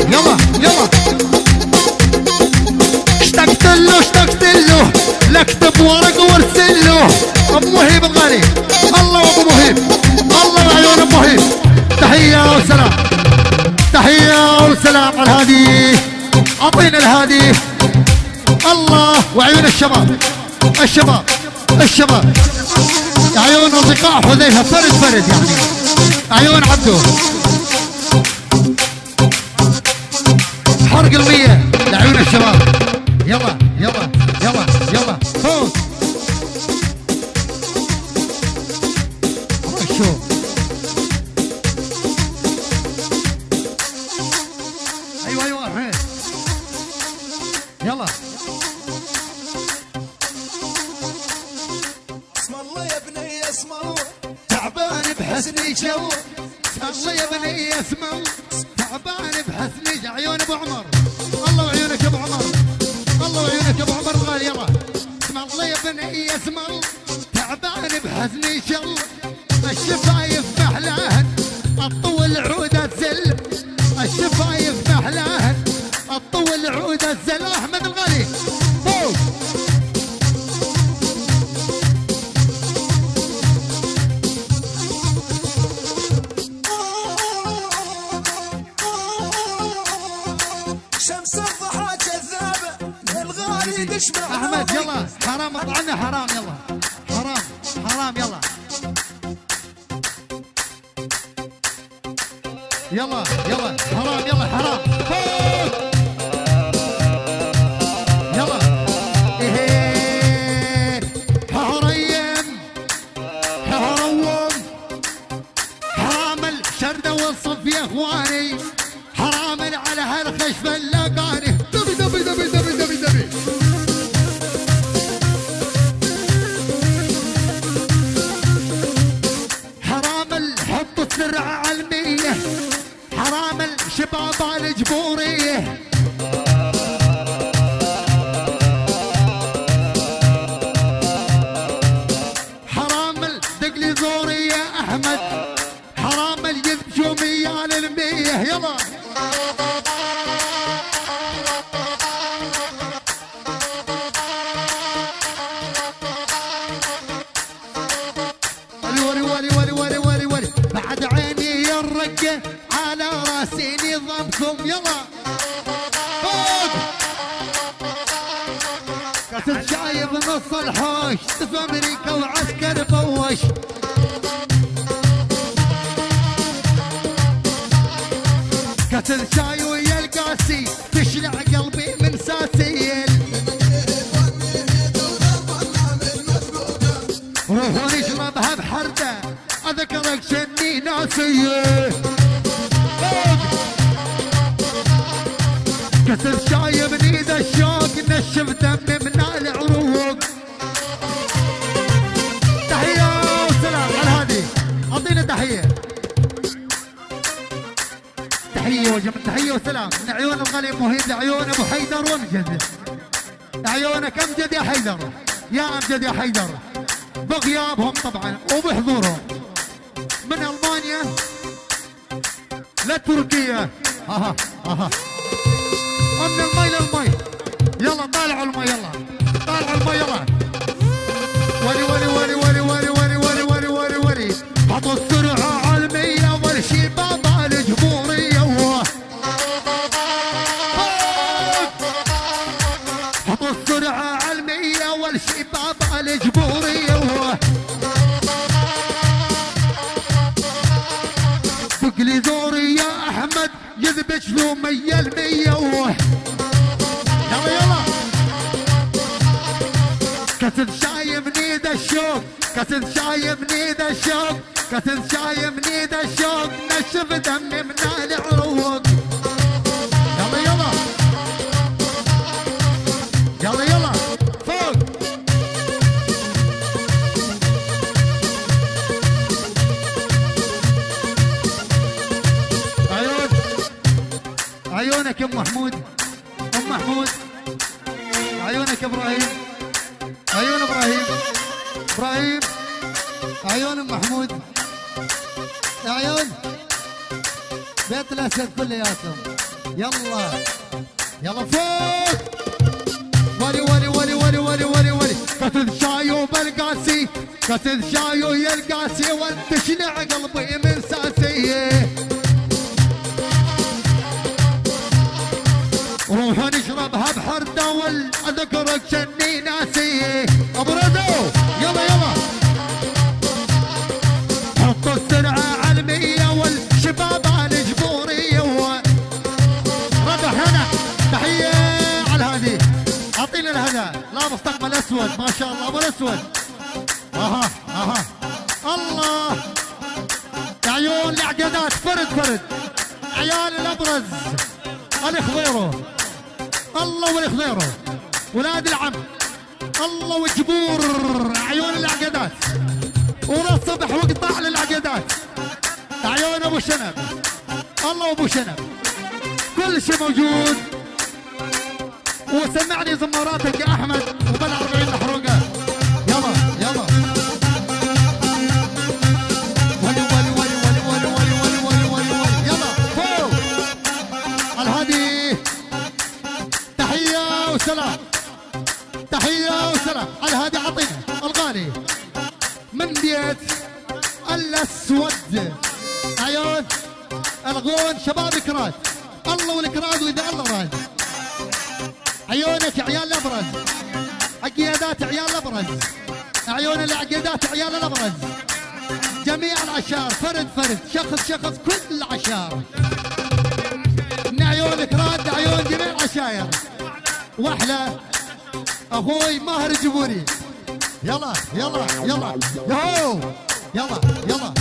يلا يلا اشتقت له لاكتب ورق وارسل له ابو مهيب الغالي. الله ابو مهيب، الله وعيون ابو مهيب. تحيه وسلام، تحيه وسلام على الهادي. اعطينا الهادي. الله وعيون الشباب، الشباب الشباب، عيون اصدقاء حذيفه فرد فرد يعني، عيون عبده. حرق المية لعيون الشباب. يلا يلا يلا يلا فوق. شوف ايوه ايوه الحين يلا. اسم الله يا بني اسم الله تعبان بحسني جو. اسم الله يا بني اسم الله تعبان بحسني. عيون ابو عمر، الله وعيونك ابو عمر، الله وعيونك ابو عمر الغالي. يلا اسم الله يا بني اسم الله تعبان بحسني شل. الشفايف محلاهن الطول عودة زل. الشفايف محلاهن الطول عودة زل. احمد الغالي فوق. شمس الضحى جذابة الغالي تشبع. احمد يلا حرام اطعنا حرام. يلا حرام حرام. يلا يلا يلا حرام. يلا حرام فوق. يلا ايه حريم حروم حرام الشردة والصف يا اخواني. حرام على هالخشب اللقاني. دبي دبي دبي دبي دبي دبي. حرام الحب السرعة علمية. حرام الشباب الجبورية. حرام الدقلي زوري يا احمد. حرام اليذشومية للمية. يلا ولي ولي ولي ولي ولي ولي. بعد عيني يا الرقة على راسي نظامكم. يلا فوق. كاسة شاي بنص الحوش في امريكا وعسكر بوش. كاسة شاي ويا القاسي تشلع قلبي من ساسيل. روحوا نشربها بحردة اذكرك شني ناسيه. كسر شاي من ايد الشوق نشف دمي من العروق. تحية وسلام على الهادي. اعطينا تحية. تحية وجمع تحية وسلام من عيون الغالي مهيب لعيون ابو حيدر وامجد. عيونك امجد يا حيدر، يا امجد يا حيدر، بغيابهم طبعا وبحضورهم من المانيا لتركيا. اها اها من المي للمي. يلا طالعوا المي. يلا طالعوا المي. يلا ولي ولي ولي ولي ولي ولي ولي ولي ولي ولي. حطوا السرعة علمية والشباب الجمهورية. حطوا السرعة علمية والشباب الجمهورية. بقلي زوري يا احمد يذبش له 100%. يلا يلا كاسة شاي من ايد الشوق. كاسة شاي من ايد الشوق. كاسة شاي من ايد الشوق نشف دمي من العروق. يلا يلا يلا يلا فوق. عيونك ام محمود، ام محمود. عيونك ابراهيم، عيون ابراهيم، ابراهيم. عيون ام محمود، عيون بيت الاسد كلياتهم. يلا يلا فوق. ولي ولي ولي ولي ولي ولي ولي كتل شايو بالقاسي، كتل شايو يا القاسي، وانت شنع قلبي من ساسيه. روح نشربها بحردة واذكرك شني ناسيه. ابو ردو يلا يلا حط السرعة على المية والشباب على الجبورية. ربح هنا تحية على هذه، اعطينا الهدى. لا مستقبل اسود ما شاء الله ابو الاسود. اها اها الله يا عيون العقادات فرد فرد عيال الابرز الخضيرو الله والخضيرو ولاد العم الله والجبور عيون العقادات ورصبح وقطع للعقادات عيون ابو شنب الله وابو شنب كل شيء موجود. وسمعني زماراتك يا احمد وبال 40 محروقه. يلا يلا ولي ولي ولي ولي ولي ولي ولي ولي ولي ولي يلا فوق على هذه. تحيه وسلام تحيه وسلام على هذه. عطينا الغالي من بيت الاسود عيون الغون شباب كراد الله والكراد واذا الله راد. عيونك عيال الابرز عقيادات عيال الابرز عيون العقيادات عيال الابرز جميع العشار فرد فرد شخص شخص كل العشار من عيونك راد عيون جميع العشاير. واحلى اخوي ماهر الجبوري. يلا يلا يلا يهو يلا يلا